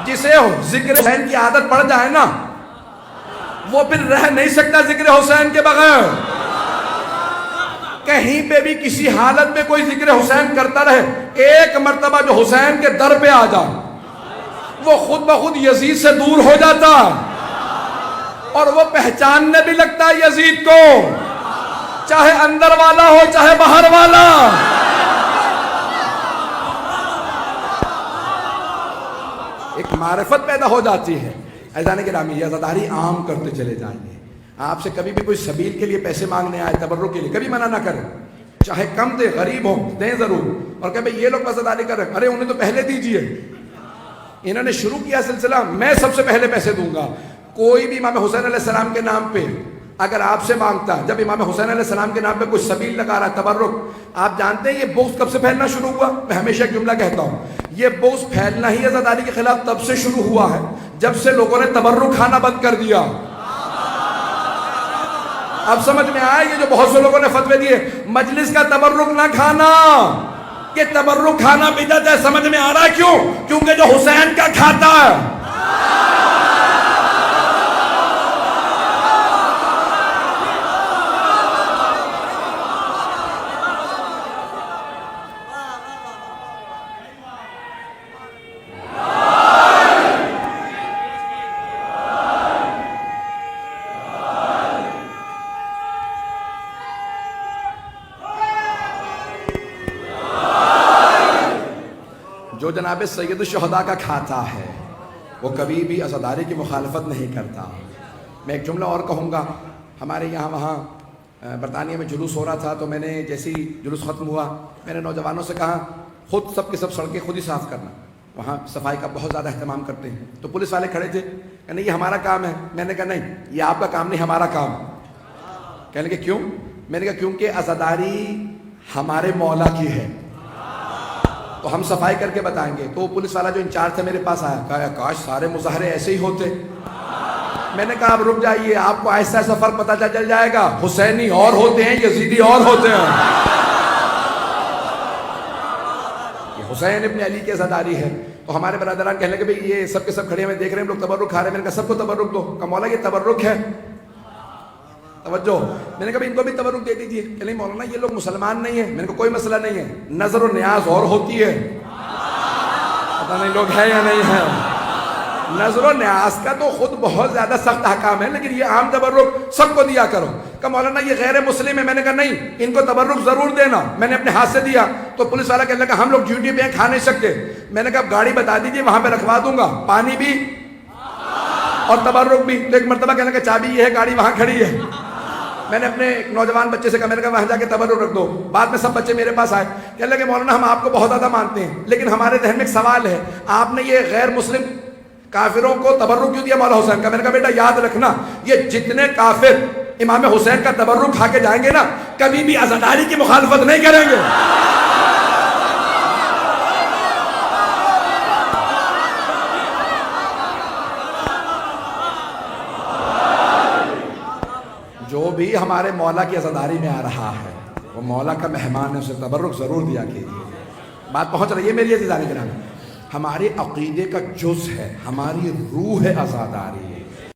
جسے ذکر حسین کی عادت پڑ جائے نا وہ پھر رہ نہیں سکتا ذکر حسین کے بغیر. کہیں پہ بھی کسی حالت میں کوئی ذکر حسین کرتا رہے, ایک مرتبہ جو حسین کے در پہ آ جائے وہ خود بخود یزید سے دور ہو جاتا اور وہ پہچاننے بھی لگتا ہے یزید کو, چاہے اندر والا ہو چاہے باہر والا. ایک معرفت پیدا ہو جاتی ہے. عزیزان گرامی, یہ عزاداری عام کرتے چلے جائیں گے. آپ سے کبھی بھی کوئی سبیل کے لیے پیسے مانگنے آئے, تبرک کے لیے, کبھی منع نہ کریں, چاہے کم دے, غریب ہو دیں ضرور. اور کہ بھئی یہ لوگ عزاداری کر رہے ہیں, ارے انہیں تو پہلے دیجئے, انہوں نے شروع کیا سلسلہ, میں سب سے پہلے پیسے دوں گا. کوئی بھی امام حسین علیہ السلام کے نام پہ اگر آپ سے مانگتا, جب امام حسین علیہ السلام کے نام پہ کوئی سبیل لگا رہا ہے, تبرک, آپ جانتے ہیں یہ بغض کب سے پھیلنا شروع ہوا؟ میں ہمیشہ ایک جملہ کہتا ہوں, یہ بغض پھیلنا ہی عزاداری کے خلاف تب سے شروع ہوا ہے جب سے لوگوں نے تبرک کھانا بند کر دیا. اب سمجھ میں آیا یہ جو بہت سے لوگوں نے فتوے دیے مجلس کا تبرک نہ کھانا, کہ تبرک کھانا بدعت ہے, سمجھ میں آ رہا ہے کیوں؟ کیونکہ جو حسین کا کھاتا ہے جو جناب سید الشہداء کا کھاتا ہے وہ کبھی بھی عزاداری کی مخالفت نہیں کرتا. میں ایک جملہ اور کہوں گا, ہمارے یہاں وہاں برطانیہ میں جلوس ہو رہا تھا, تو میں نے جیسی جلوس ختم ہوا میں نے نوجوانوں سے کہا خود سب کی سب سڑکیں خود ہی صاف کرنا, وہاں صفائی کا بہت زیادہ اہتمام کرتے ہیں. تو پولیس والے کھڑے تھے, کہنے یہ ہمارا کام ہے. میں نے کہا نہیں, یہ آپ کا کام نہیں, ہمارا کام. کہنے کہ کیوں؟ میں نے کہا کیونکہ عزاداری ہمارے مولا کی ہے, تو ہم صفائی کر کے بتائیں گے. تو پولیس والا جو انچارج تھا میرے پاس آیا, کہا کاش سارے مظاہرے ایسے ہی ہوتے. میں نے کہا اب رک جائیے, آپ کو ایسا ایسا فرق پتہ چل جائے گا, حسینی اور ہوتے ہیں, یزیدی اور ہوتے ہیں. یہ حسین ابن علی کی عزاداری ہے. تو ہمارے برادران کہنے لگے بھئی یہ سب کے سب کھڑے ہیں, دیکھ رہے ہیں لوگ تبرک کھا رہے ہیں. میں نے کہا سب کو تبرک دو. کہا مولا یہ تبرک ہے, توجہ. میں نے کہا ان کو بھی تبرک دے دیجیے. کہ نہیں مولانا یہ لوگ مسلمان نہیں ہیں. میں نے کہا کوئی مسئلہ نہیں ہے, نظر و نیاز اور ہوتی ہے. پتہ نہیں لوگ ہیں یا نہیں ہیں. نظر و نیاز کا تو خود بہت زیادہ سخت احکام ہے, لیکن یہ عام تبرک سب کو دیا کرو. کہ مولانا یہ غیر مسلم ہے. میں نے کہا نہیں, ان کو تبرک ضرور دینا. میں نے اپنے ہاتھ سے دیا. تو پولیس والا کہنے لگا ہم لوگ ڈیوٹی پہ کھا نہیں سکتے. میں نے کہا گاڑی بتا دیجیے, وہاں پہ رکھوا دوں گا, پانی بھی اور تبرک بھی. تو ایک مرتبہ کہنے لگا چابی یہ ہے, گاڑی وہاں کھڑی ہے. میں نے اپنے ایک نوجوان بچے سے کہا, میں نے کہا وہاں جا کے تبرک رکھ دو. بعد میں سب بچے میرے پاس آئے, کہنے لگے مولانا ہم آپ کو بہت زیادہ مانتے ہیں, لیکن ہمارے ذہن میں ایک سوال ہے, آپ نے یہ غیر مسلم کافروں کو تبرک کیوں دیا مولا حسین کا؟ میں نے کہا بیٹا یاد رکھنا, یہ جتنے کافر امام حسین کا تبرک کھا کے جائیں گے نا, کبھی بھی عزاداری کی مخالفت نہیں کریں گے. جو بھی ہمارے مولا کی عزاداری میں آ رہا ہے وہ مولا کا مہمان ہے, اسے تبرک ضرور دیا کیجیے. بات پہنچ رہی ہے میری عزیزان گرامی. ہمارے عقیدے کا جز ہے, ہماری روح ہے عزاداری.